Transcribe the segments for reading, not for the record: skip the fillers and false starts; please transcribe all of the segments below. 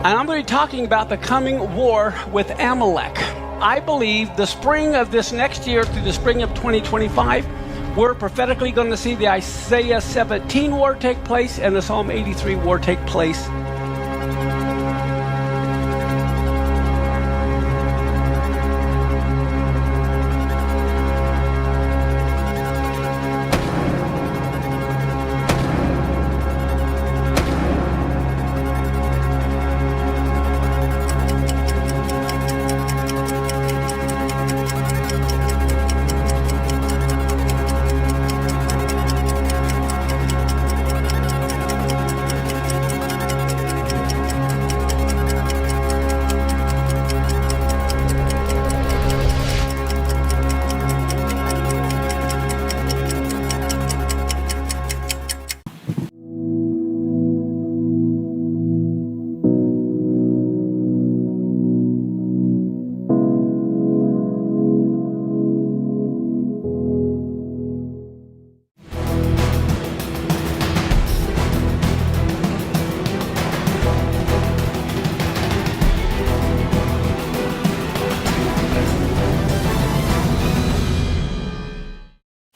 And I'm going to be talking about the coming war with Amalek. I believe the spring of this next year through the spring of 2025, we're prophetically going to see the Isaiah 17 war take place and the Psalm 83 war take place.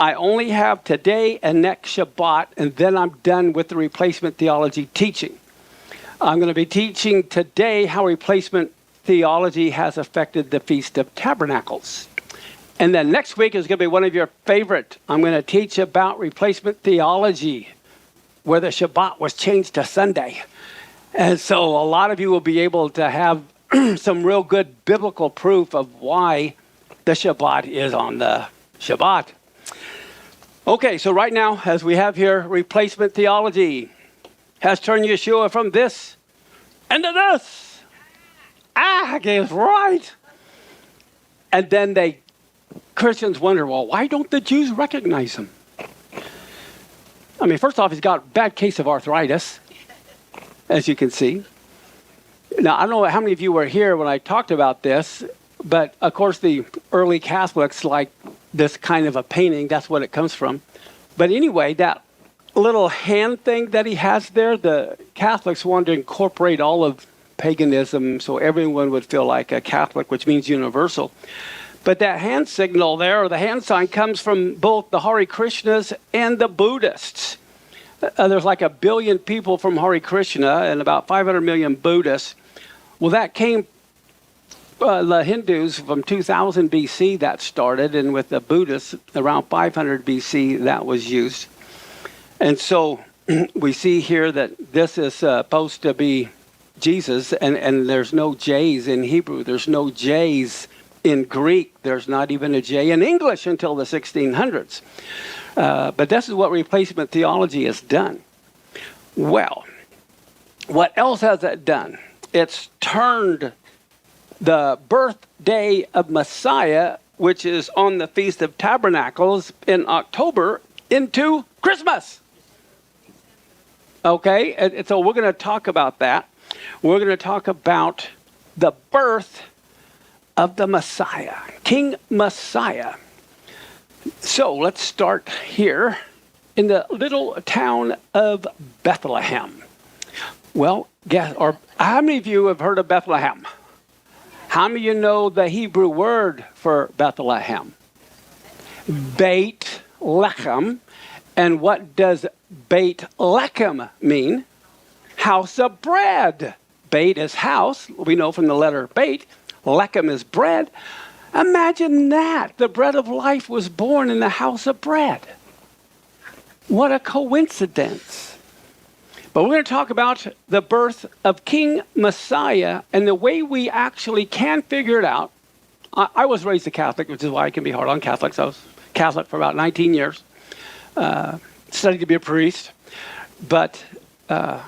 I only have today and next Shabbat, and then I'm done with the replacement theology teaching. I'm going to be teaching today how replacement theology has affected the Feast of Tabernacles. And then next week is going to be one of your favorite. I'm going to teach about replacement theology, where the Shabbat was changed to Sunday. And so a lot of you will be able to have some real good biblical proof of why the Shabbat is on the Shabbat. Okay, so right now, as we have here, replacement theology has turned Yeshua from this into this. Okay, it's right. And then Christians wonder, well, why don't the Jews recognize him? I mean, first off, he's got a bad case of arthritis, as you can see. Now, I don't know how many of you were here when I talked about this, but of course the early Catholics like this kind of a painting. That's what it comes from. But anyway, that little hand thing that he has there, the Catholics wanted to incorporate all of paganism so everyone would feel like a Catholic, which means universal. But that hand signal there, or the hand sign, comes from both the Hare Krishnas and the Buddhists. There's like 1 billion people from Hare Krishna and about 500 million Buddhists. Well, that came the Hindus from 2000 BC that started, and with the Buddhists around 500 BC that was used. And so we see here that this is supposed to be Jesus, and there's no J's in Hebrew. There's no J's in Greek. There's not even a J in English until the 1600s. But this is what replacement theology has done. Well, what else has it done? It's turned the birthday of Messiah, which is on the Feast of Tabernacles in October, into Christmas. Okay, and so we're going to talk about that. We're going to talk about the birth of the Messiah, King Messiah. So let's start here in the little town of Bethlehem. Well, how many of you have heard of Bethlehem? How many of you know the Hebrew word for Bethlehem? Beit Lechem. And what does Beit Lechem mean? House of bread. Beit is house. We know from the letter Beit. Lechem is bread. Imagine that. The bread of life was born in the house of bread. What a coincidence. But we're going to talk about the birth of King Messiah, and the way we actually can figure it out. I was raised a Catholic, which is why I can be hard on Catholics. I was Catholic for about 19 years. Studied to be a priest. But, oh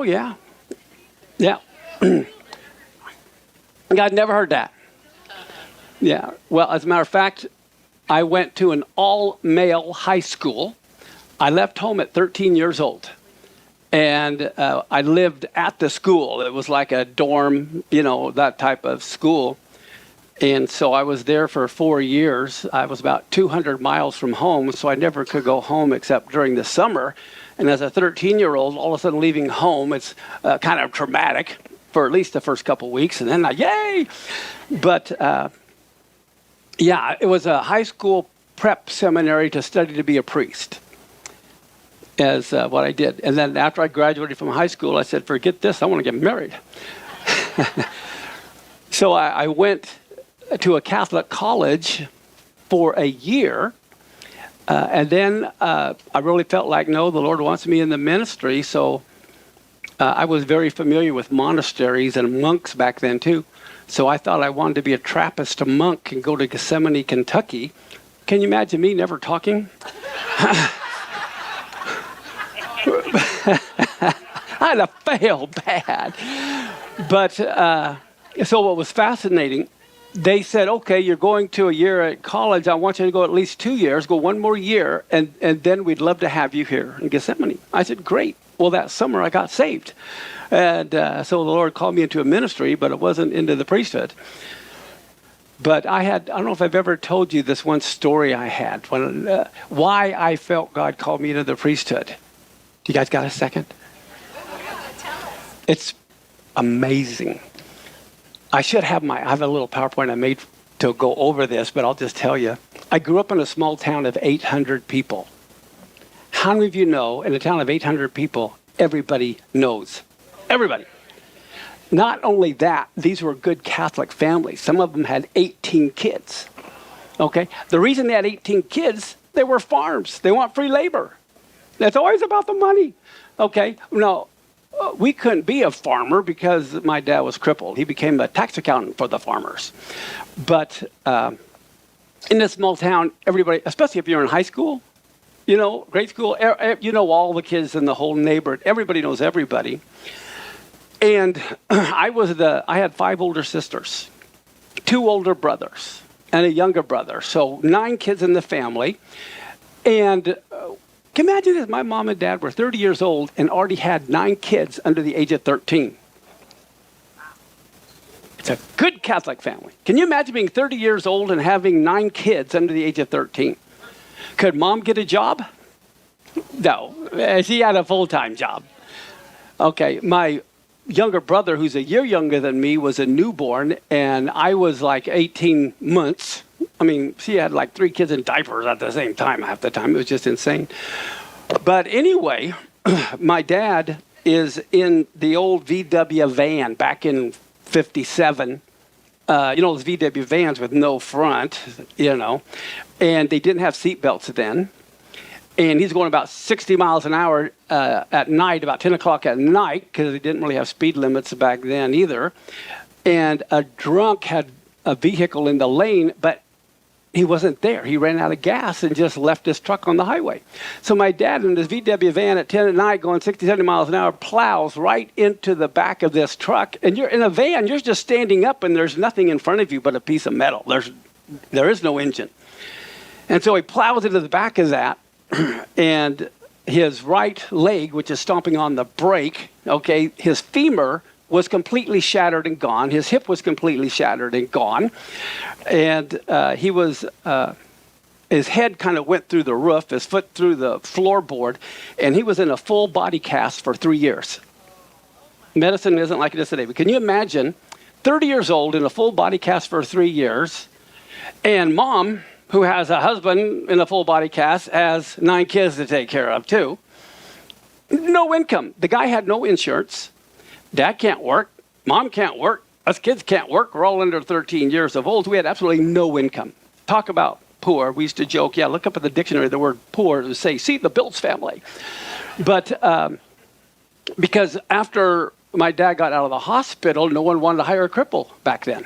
yeah. Yeah. I'd never heard that. Yeah. Well, as a matter of fact, I went to an all-male high school. I left home at 13 years old, and I lived at the school. It was like a dorm, that type of school. And so I was there for 4 years. I was about 200 miles from home, so I never could go home except during the summer. And as a 13-year-old, all of a sudden leaving home, it's kind of traumatic for at least the first couple of weeks, and then yay! But yeah, it was a high school prep seminary to study to be a priest, as what I did. And then after I graduated from high school, I said, forget this, I want to get married. So I went to a Catholic college for a year, and then I really felt like, no, the Lord wants me in the ministry, so I was very familiar with monasteries and monks back then too, so I thought I wanted to be a Trappist monk and go to Gethsemane, Kentucky. Can you imagine me never talking? I'd have failed bad. But so what was fascinating, they said, okay, you're going to a year at college. I want you to go at least 2 years, go one more year, and then we'd love to have you here in Gethsemane. I said, great. Well, that summer I got saved. And so the Lord called me into a ministry, but it wasn't into the priesthood. But I don't know if I've ever told you this one story I had, when, why I felt God called me into the priesthood. You guys got a second? It's amazing. I have a little PowerPoint I made to go over this, but I'll just tell you. I grew up in a small town of 800 people. How many of you know, in a town of 800 people, everybody knows? Everybody. Not only that, these were good Catholic families. Some of them had 18 kids. Okay? The reason they had 18 kids, they were farms. They want free labor. It's always about the money. Okay? No. We couldn't be a farmer because my dad was crippled. He became a tax accountant for the farmers. But in this small town, everybody, especially if you're in high school, grade school, all the kids in the whole neighborhood. Everybody knows everybody. And I had 5 older sisters, 2 older brothers, and a younger brother. So 9 kids in the family. And can you imagine this? My mom and dad were 30 years old and already had 9 kids under the age of 13. It's a good Catholic family. Can you imagine being 30 years old and having 9 kids under the age of 13? Could mom get a job? No, she had a full-time job. Okay, my younger brother, who's a year younger than me, was a newborn, and I was like 18 months. I mean, she had like 3 kids in diapers at the same time, half the time. It was just insane. But anyway, my dad is in the old VW van back in 57. Those VW vans with no front, and they didn't have seat belts then. And he's going about 60 miles an hour at night, about 10 o'clock at night, because they didn't really have speed limits back then either. And a drunk had a vehicle in the lane, but he wasn't there. He ran out of gas and just left his truck on the highway. So my dad in his VW van at 10 at night going 60, 70 miles an hour plows right into the back of this truck. And you're in a van, you're just standing up and there's nothing in front of you but a piece of metal. There is no engine. And so he plows into the back of that, and his right leg, which is stomping on the brake, his femur was completely shattered and gone. His hip was completely shattered and gone. And his head kind of went through the roof, his foot through the floorboard, and he was in a full body cast for 3 years. Medicine isn't like it is today. But can you imagine 30 years old in a full body cast for 3 years, and mom, who has a husband in a full body cast, has 9 kids to take care of too. No income. The guy had no insurance. Dad can't work. Mom can't work. Us kids can't work. We're all under 13 years of old. We had absolutely no income. Talk about poor. We used to joke, look up at the dictionary the word poor to say, see the Bills family. But because after my dad got out of the hospital, no one wanted to hire a cripple back then.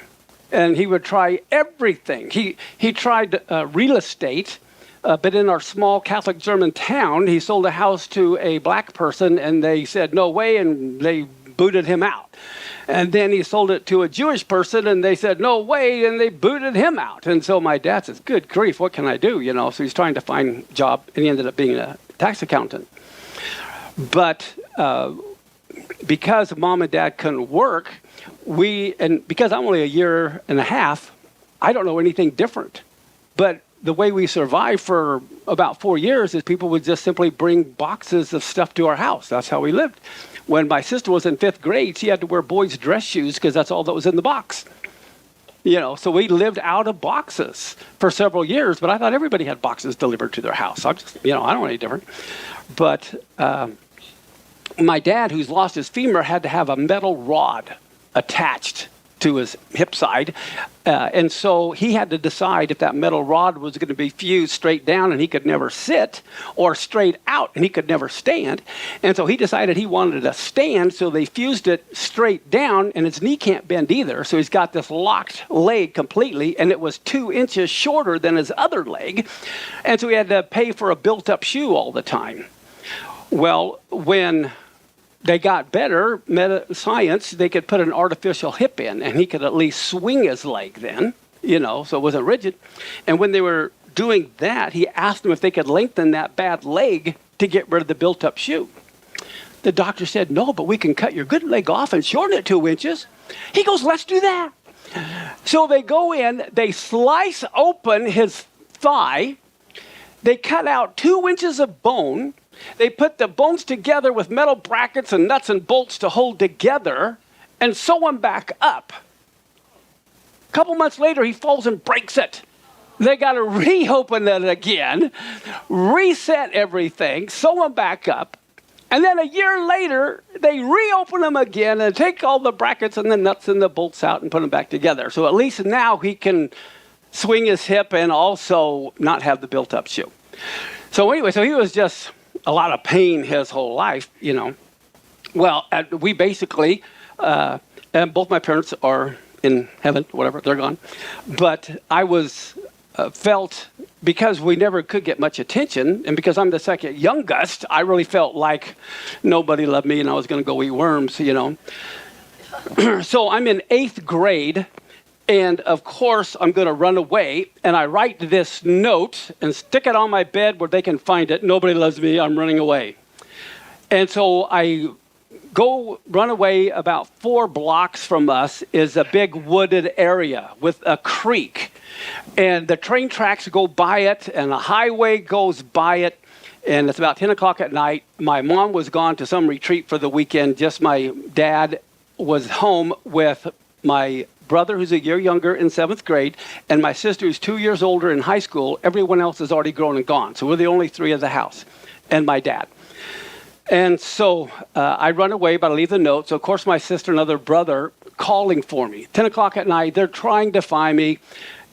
And he would try everything. He tried real estate, but in our small Catholic German town, he sold a house to a black person, and they said, no way, and they booted him out. And then he sold it to a Jewish person, and they said, no way, and they booted him out. And so my dad says, good grief, what can I do? So he's trying to find a job, and he ended up being a tax accountant. But because mom and dad couldn't work, because I'm only a year and a half I don't know anything different. But the way we survived for about 4 years is people would just simply bring boxes of stuff to our house. That's how we lived. When my sister was in 5th grade, she had to wear boys' dress shoes because that's all that was in the box. So we lived out of boxes for several years, but I thought everybody had boxes delivered to their house. I don't know any different. But my dad, who's lost his femur, had to have a metal rod attached to his hip side. And so he had to decide if that metal rod was going to be fused straight down and he could never sit, or straight out and he could never stand. And so he decided he wanted to stand, so they fused it straight down, and his knee can't bend either. So he's got this locked leg completely, and it was 2 inches shorter than his other leg. And so he had to pay for a built-up shoe all the time. Well, when they got better, science, they could put an artificial hip in, and he could at least swing his leg then, so it wasn't rigid. And when they were doing that, he asked them if they could lengthen that bad leg to get rid of the built-up shoe. The doctor said, no, but we can cut your good leg off and shorten it 2 inches. He goes, let's do that. So they go in, they slice open his thigh, they cut out 2 inches of bone. They put the bones together with metal brackets and nuts and bolts to hold together and sew them back up. A couple months later, he falls and breaks it. They got to reopen it again, reset everything, sew them back up. And then a year later, they reopen them again and take all the brackets and the nuts and the bolts out and put them back together. So at least now he can swing his hip and also not have the built-up shoe. So anyway, he was just a lot of pain his whole life, Well, we basically, and both my parents are in heaven, whatever, they're gone. But I was felt, because we never could get much attention, and because I'm the second youngest, I really felt like nobody loved me and I was going to go eat worms, So I'm in 8th grade. And of course, I'm going to run away, and I write this note and stick it on my bed where they can find it. Nobody loves me, I'm running away. And so I go run away. About 4 blocks from us is a big wooded area with a creek. And the train tracks go by it, and a highway goes by it. And it's about 10 o'clock at night. My mom was gone to some retreat for the weekend. Just my dad was home with my brother, who's a year younger, in 7th grade, and my sister, who's 2 years older, in high school. Everyone else is already grown and gone. So we're the only 3 of the house, and my dad. And so I run away, but I leave the note. So, of course, my sister and other brother calling for me. 10 o'clock at night, they're trying to find me.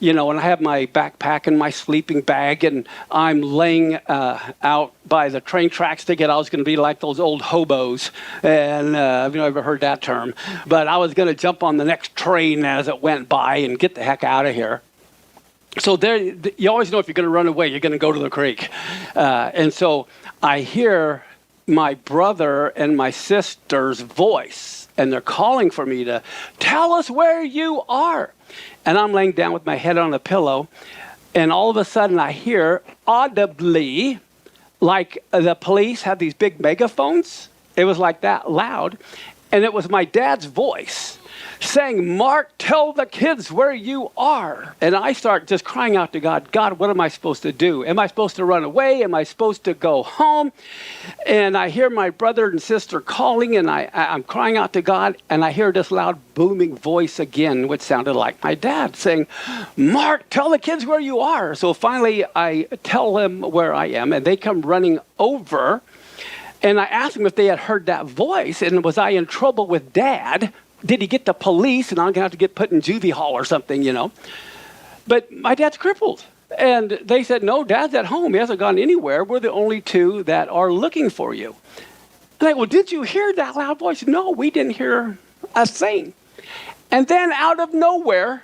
And I have my backpack and my sleeping bag, and I'm laying out by the train tracks thinking I was going to be like those old hobos. And I've never heard that term. But I was going to jump on the next train as it went by and get the heck out of here. So there, you always know if you're going to run away, you're going to go to the creek. And so I hear my brother and my sister's voice, and they're calling for me to tell us where you are. And I'm laying down with my head on a pillow, and all of a sudden I hear audibly, like the police have these big megaphones. It was like that loud. And it was my dad's voice saying, Mark, tell the kids where you are. And I start just crying out to God, God, what am I supposed to do? Am I supposed to run away? Am I supposed to go home? And I hear my brother and sister calling, and I'm crying out to God, and I hear this loud booming voice again, which sounded like my dad saying, Mark, tell the kids where you are. So finally I tell them where I am, and they come running over, and I asked them if they had heard that voice, and was I in trouble with Dad? Did he get the police, and I'm going to have to get put in juvie hall or something, But my dad's crippled. And they said, no, Dad's at home. He hasn't gone anywhere. We're the only 2 that are looking for you. And I go, well, did you hear that loud voice? No, we didn't hear a thing. And then out of nowhere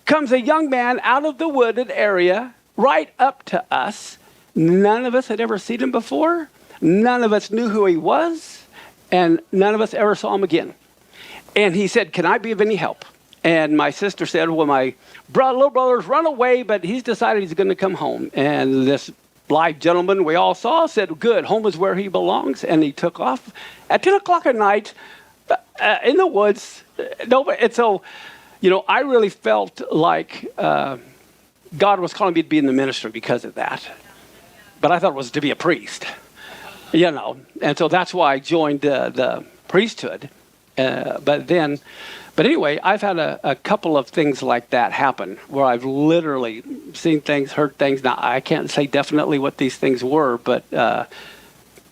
comes a young man out of the wooded area right up to us. None of us had ever seen him before. None of us knew who he was. And none of us ever saw him again. And he said, can I be of any help? And my sister said, well, my little brother's run away, but he's decided he's going to come home. And this live gentleman we all saw said, good, home is where he belongs. And he took off at 10 o'clock at night in the woods. And so, You know, I really felt like God was calling me to be in the ministry because of that. But I thought it was to be a priest, you know. And so that's why I joined the priesthood. But anyway, I've had a couple of things like that happen where I've literally seen things, heard things. Now, I can't say definitely what these things were, but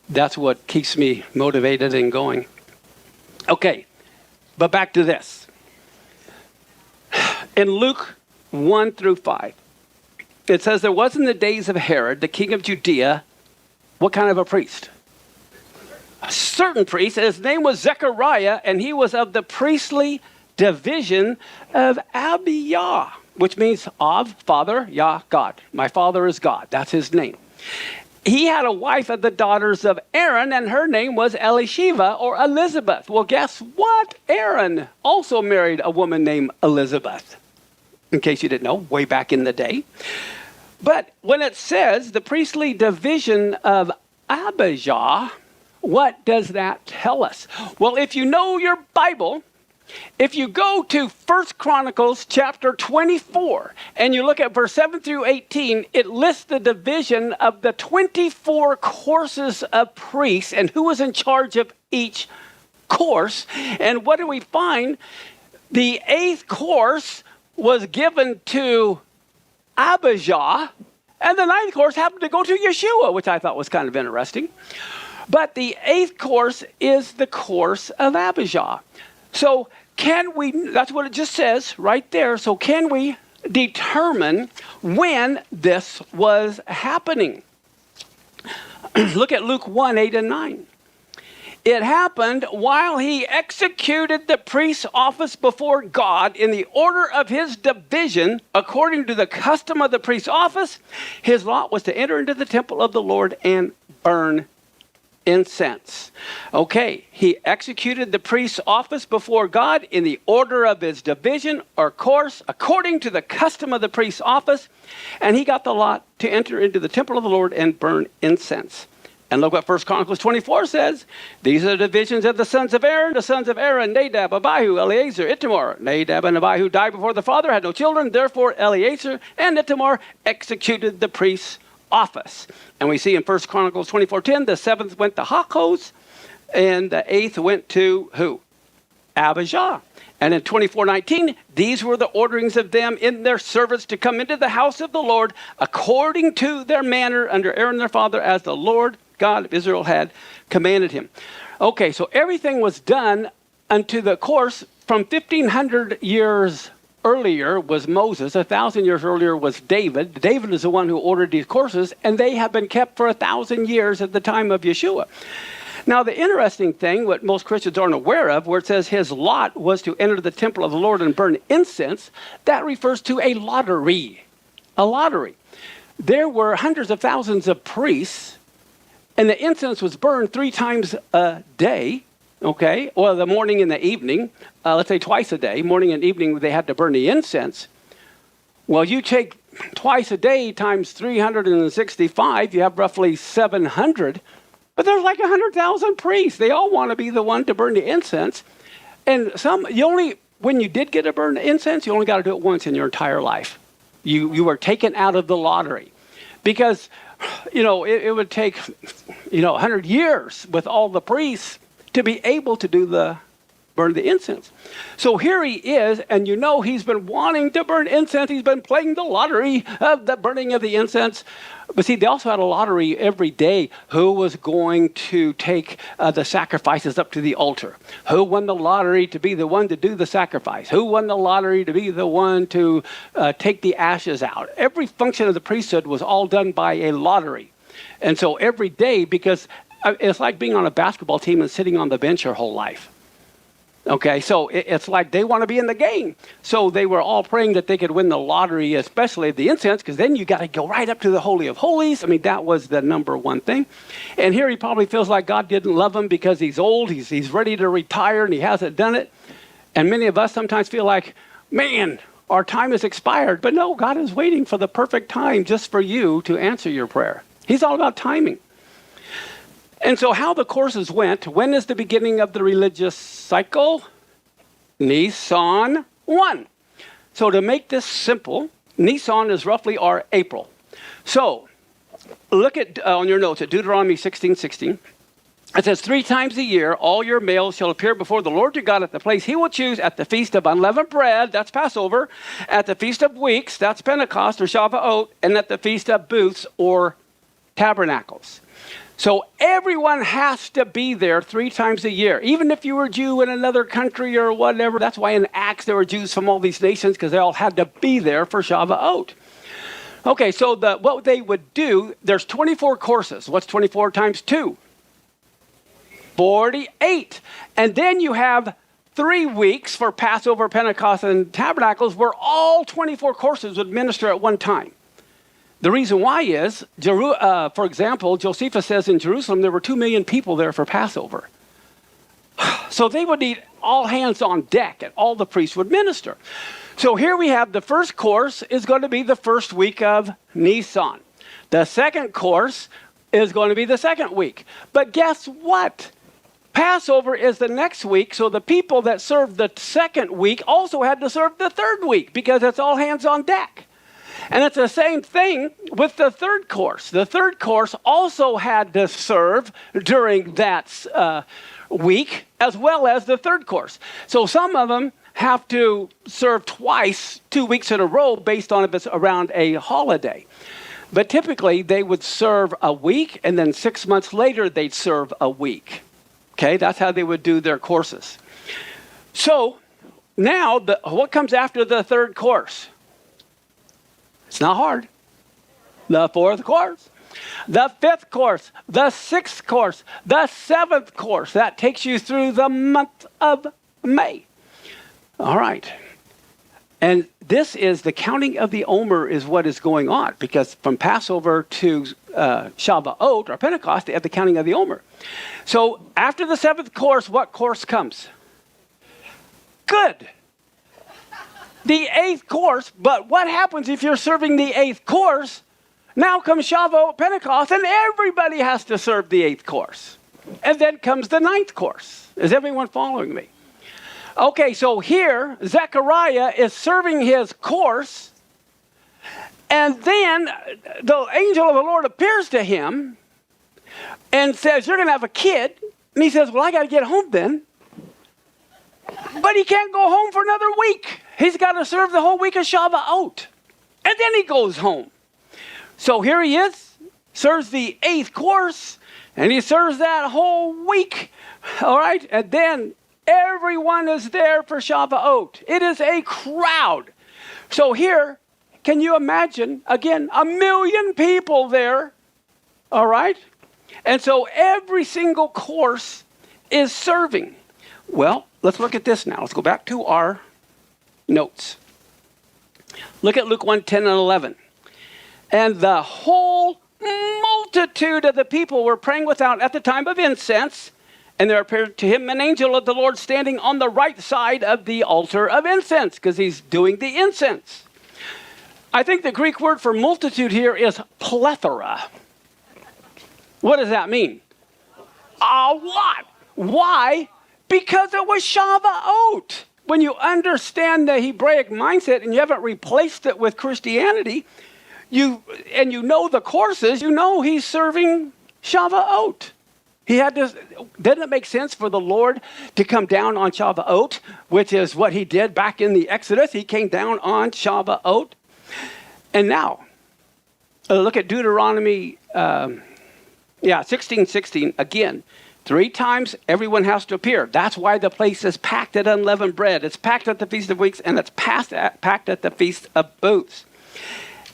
that's what keeps me motivated and going. Okay, but back to this. In Luke 1 through 5, it says there was in the days of Herod, the king of Judea, what kind of a priest? A certain priest. His name was Zechariah, and he was of the priestly division of Abijah, which means of Father, Yah, God. My Father is God. That's his name. He had a wife of the daughters of Aaron, and her name was Elisheva or Elizabeth. Well, guess what? Aaron also married a woman named Elizabeth, in case you didn't know, way back in the day. But when it says the priestly division of Abijah, what does that tell us? Well, if you know your Bible, if you go to 1 Chronicles chapter 24 and you look at verse 7 through 18, it lists the division of the 24 courses of priests and who was in charge of each course. And what do we find? The 8th course was given to Abijah, and the 9th course happened to go to Yeshua, which I thought was kind of interesting. But the 8th course is the course of Abijah. So can we, that's what it just says right there. So can we determine when this was happening? Look at Luke 1, 8 and 9. It happened while he executed the priest's office before God in the order of his division, according to the custom of the priest's office. His lot was to enter into the temple of the Lord and burn incense. Okay, he executed the priest's office before God in the order of his division or course, according to the custom of the priest's office, and he got the lot to enter into the temple of the Lord and burn incense. And look what 1 Chronicles 24 says. These are the divisions of the sons of Aaron, Nadab, Abihu, Eleazar, Ithamar. Nadab and Abihu died before the father, had no children. Therefore, Eleazar and Ithamar executed the priest's office. And we see in 1 Chronicles 24:10, the 7th went to Hakkoz, and the 8th went to who? Abijah. And in 24:19, these were the orderings of them in their service to come into the house of the Lord, according to their manner under Aaron their father, as the Lord God of Israel had commanded him. Okay, so everything was done unto the course from 1,500 years earlier was Moses, 1,000 years earlier was David. David is the one who ordered these courses, and they have been kept for 1,000 years at the time of Yeshua. Now, the interesting thing, what most Christians aren't aware of, where it says his lot was to enter the temple of the Lord and burn incense, that refers to a lottery. A lottery. There were hundreds of thousands of priests, and the incense was burned 3 times a day. Okay, well, the morning and the evening, let's say twice a day, morning and evening, they had to burn the incense. Well, you take twice a day times 365, you have roughly 700, but there's like 100,000 priests. They all want to be the one to burn the incense. And when you did get to burn the incense, you only got to do it once in your entire life. You were taken out of the lottery. Because, it would take, 100 years with all the priests to be able to burn the incense. So here he is, and he's been wanting to burn incense. He's been playing the lottery of the burning of the incense. But see, they also had a lottery every day. Who was going to take the sacrifices up to the altar? Who won the lottery to be the one to do the sacrifice? Who won the lottery to be the one to take the ashes out? Every function of the priesthood was all done by a lottery. And so every day, because it's like being on a basketball team and sitting on the bench your whole life. Okay, so it's like they want to be in the game. So they were all praying that they could win the lottery, especially the incense, because then you got to go right up to the Holy of Holies. I mean, that was the number one thing. And here he probably feels like God didn't love him because he's old, he's ready to retire, and he hasn't done it. And many of us sometimes feel like, man, our time has expired. But no, God is waiting for the perfect time just for you to answer your prayer. He's all about timing. And so how the courses went, when is the beginning of the religious cycle? Nisan 1. So to make this simple, Nisan is roughly our April. So look at on your notes at Deuteronomy 16:16. It says, 3 times a year, all your males shall appear before the Lord your God at the place he will choose, at the feast of unleavened bread, that's Passover, at the feast of weeks, that's Pentecost or Shavuot, and at the feast of booths or tabernacles. So everyone has to be there 3 times a year. Even if you were Jew in another country or whatever, that's why in Acts there were Jews from all these nations, because they all had to be there for Shavuot. Okay, so what they would do, there's 24 courses. What's 24 times 2? 48. And then you have 3 weeks for Passover, Pentecost, and Tabernacles, where all 24 courses would minister at one time. The reason why is, for example, Josephus says in Jerusalem there were 2 million people there for Passover. So they would need all hands on deck, and all the priests would minister. So here we have the first course is going to be the first week of Nisan. The second course is going to be the second week. But guess what? Passover is the next week, so the people that served the second week also had to serve the third week, because it's all hands on deck. And it's the same thing with the third course. The third course also had to serve during that week, as well as the third course. So some of them have to serve twice, 2 weeks in a row, based on if it's around a holiday. But typically, they would serve a week, and then 6 months later, they'd serve a week. Okay, that's how they would do their courses. So now, what comes after the third course? It's not hard. The fourth course, the fifth course, the sixth course, the seventh course. That takes you through the month of May. All right. And this is the counting of the Omer is what is going on, because from Passover to Shavuot or Pentecost, they have the counting of the Omer. So after the seventh course, what course comes? Good. The eighth course, but what happens if you're serving the eighth course? Now comes Shavuot, Pentecost, and everybody has to serve the eighth course. And then comes the ninth course. Is everyone following me? Okay, so here, Zechariah is serving his course, and then the angel of the Lord appears to him and says, you're going to have a kid. And he says, well, I got to get home then. But he can't go home for another week. He's got to serve the whole week of Shavuot. And then he goes home. So here he is, serves the eighth course, and he serves that whole week. All right, and then everyone is there for Shavuot. It is a crowd. So here, can you imagine, again, 1 million people there, all right? And so every single course is serving. Well, let's look at this now. Let's go back to our notes. Look at Luke 1:10 and 11. And the whole multitude of the people were praying without at the time of incense, and there appeared to him an angel of the Lord standing on the right side of the altar of incense, because he's doing the incense. I think the Greek word for multitude here is plethora. What does that mean? A lot. Why? Because it was Shavuot. When you understand the Hebraic mindset and you haven't replaced it with Christianity, you know the courses, you know he's serving Shavuot. He had to, didn't it make sense for the Lord to come down on Shavuot, which is what he did back in the Exodus? He came down on Shavuot. And now, look at Deuteronomy 16:16 again. 3 times everyone has to appear. That's why the place is packed at unleavened bread. It's packed at the Feast of Weeks, and it's packed at the Feast of Booths.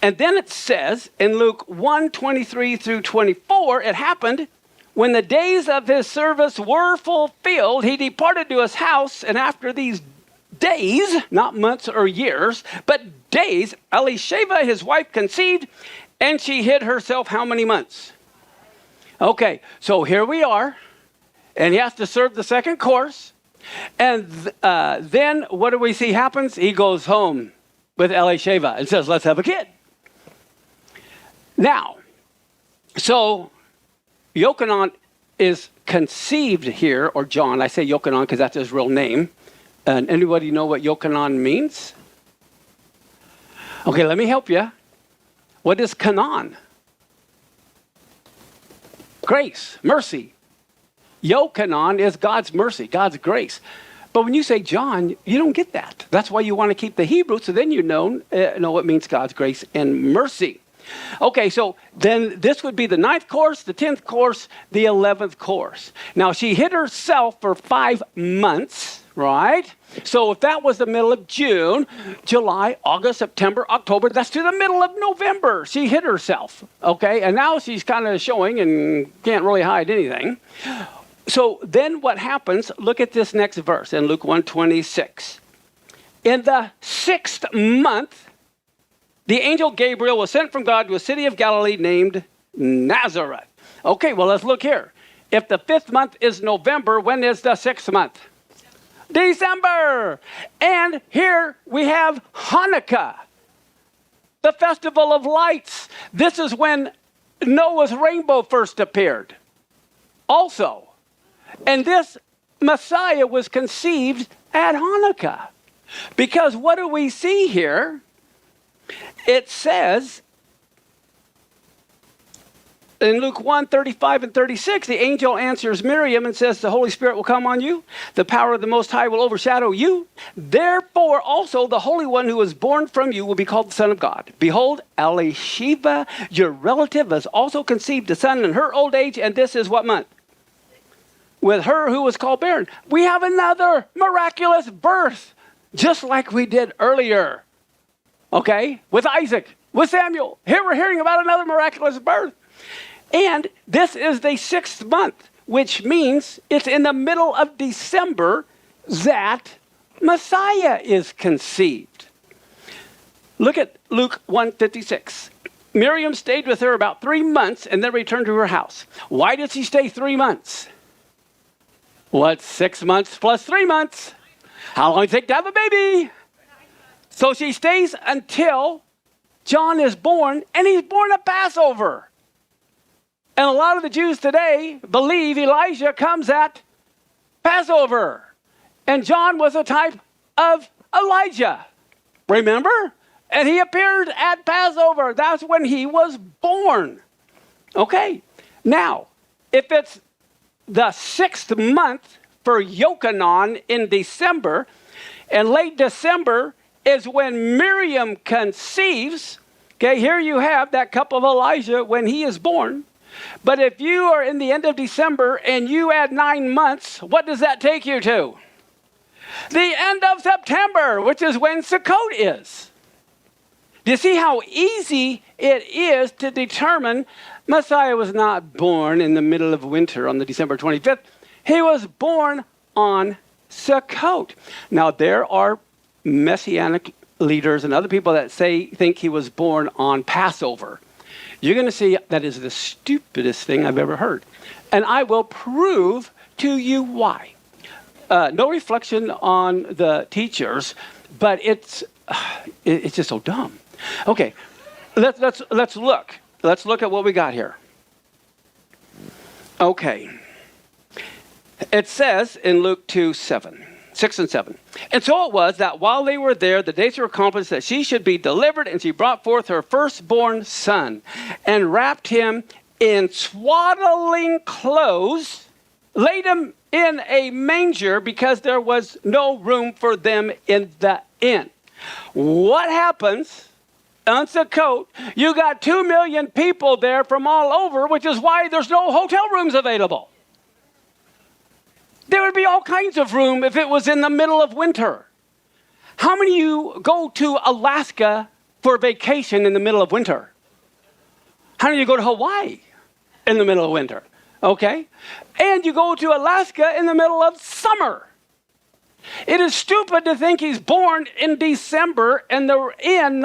And then it says in Luke 1:23 through 24, it happened when the days of his service were fulfilled, he departed to his house, and after these days, not months or years, but days, Elisheva, his wife, conceived, and she hid herself how many months? Okay, so here we are, and he has to serve the second course, and then what do we see happens? He goes home with Elisheva and says, let's have a kid. Now, so Yochanan is conceived here, or John. I say Yochanan because that's his real name. And anybody know what Yochanan means? Okay, let me help you. What is Canaan? Grace, mercy. Yochanan is God's mercy, God's grace. But when you say John, you don't get that. That's why you want to keep the Hebrew, so then you know it means God's grace and mercy. Okay, so then this would be the 9th course, the 10th course, the 11th course. Now, she hid herself for 5 months, right? So if that was the middle of June, July, August, September, October, that's to the middle of November. She hid herself, okay? And now she's kind of showing and can't really hide anything. So then what happens, look at this next verse in Luke 1:26. In the 6th month, the angel Gabriel was sent from God to a city of Galilee named Nazareth. Okay, well, let's look here. If the 5th month is November, when is the 6th month? December. And here we have Hanukkah, the festival of lights. This is when Noah's rainbow first appeared. Also, and this Messiah was conceived at Hanukkah. Because what do we see here? It says in Luke 1:35 and 36, the angel answers Miriam and says, the Holy Spirit will come on you. The power of the Most High will overshadow you. Therefore, also the Holy One who is born from you will be called the Son of God. Behold, Elisheva, your relative, has also conceived a son in her old age, and this is what month? With her who was called barren. We have another miraculous birth, just like we did earlier. Okay? With Isaac, with Samuel. Here we're hearing about another miraculous birth. And this is the 6th month, which means it's in the middle of December that Messiah is conceived. Look at Luke 1:56. Miriam stayed with her about 3 months and then returned to her house. Why did she stay 3 months? What's 6 months plus 3 months? How long does it take to have a baby? So she stays until John is born, and he's born at Passover. And a lot of the Jews today believe Elijah comes at Passover. And John was a type of Elijah. Remember? And he appeared at Passover. That's when he was born. Okay. Now, if it's the 6th month for Yochanan in December, and late December is when Miriam conceives. Okay, here you have that cup of Elijah when he is born. But if you are in the end of December and you add 9 months, what does that take you to? The end of September, which is when Sukkot is. Do you see how easy it is to determine Messiah was not born in the middle of winter on the December 25th. He was born on Sukkot. Now, there are Messianic leaders and other people that think he was born on Passover. You're going to see that is the stupidest thing I've ever heard. And I will prove to you why. No reflection on the teachers, but it's just so dumb. Okay, let's look. Let's look at what we got here. Okay. It says in Luke 2:6 and 7. And so it was that while they were there, the days were accomplished that she should be delivered, and she brought forth her firstborn son and wrapped him in swaddling clothes, laid him in a manger because there was no room for them in the inn. What happens on Sukkot? You got 2 million people there from all over, which is why there's no hotel rooms available. There would be all kinds of room if it was in the middle of winter. How many of you go to Alaska for vacation in the middle of winter? How many of you go to Hawaii in the middle of winter? Okay? And you go to Alaska in the middle of summer. It is stupid to think he's born in December and the inn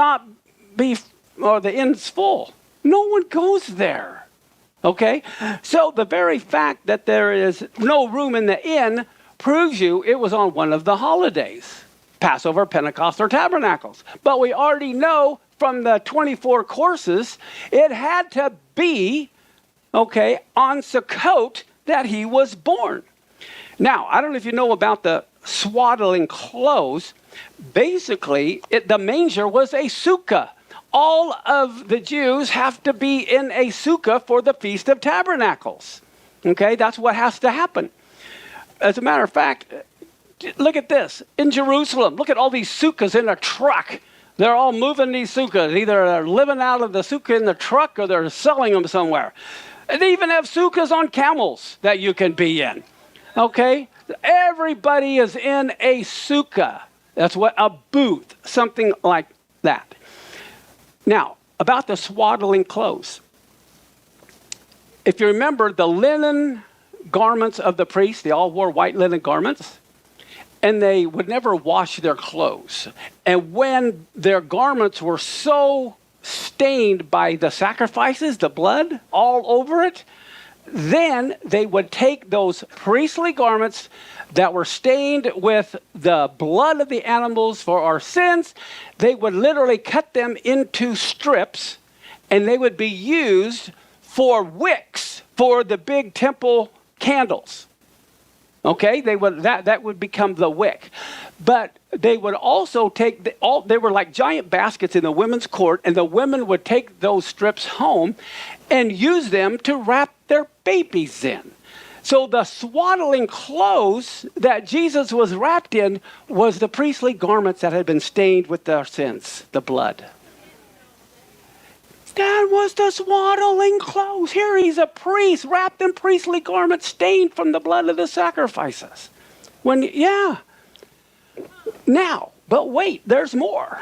the inn's full. No one goes there. Okay? So the very fact that there is no room in the inn proves you it was on one of the holidays. Passover, Pentecost, or Tabernacles. But we already know from the 24 courses, it had to be, okay, on Sukkot that he was born. Now, I don't know if you know about the swaddling clothes. Basically, the manger was a sukkah. All of the Jews have to be in a sukkah for the Feast of Tabernacles. Okay, that's what has to happen. As a matter of fact, look at this. In Jerusalem, look at all these sukkahs in a truck. They're all moving these sukkahs. Either they're living out of the sukkah in the truck or they're selling them somewhere. And they even have sukkahs on camels that you can be in. Okay? Everybody is in a sukkah. That's what a booth, something like that. Now, about the swaddling clothes. If you remember, the linen garments of the priests, they all wore white linen garments, and they would never wash their clothes. And when their garments were so stained by the sacrifices, the blood all over it, then they would take those priestly garments that were stained with the blood of the animals for our sins, they would literally cut them into strips, and they would be used for wicks for the big temple candles. Okay, that would become the wick. But they would also take, they were like giant baskets in the women's court, and the women would take those strips home and use them to wrap their babies in. So the swaddling clothes that Jesus was wrapped in was the priestly garments that had been stained with their sins, the blood. That was the swaddling clothes. Here he's a priest wrapped in priestly garments stained from the blood of the sacrifices. Now, but wait, there's more.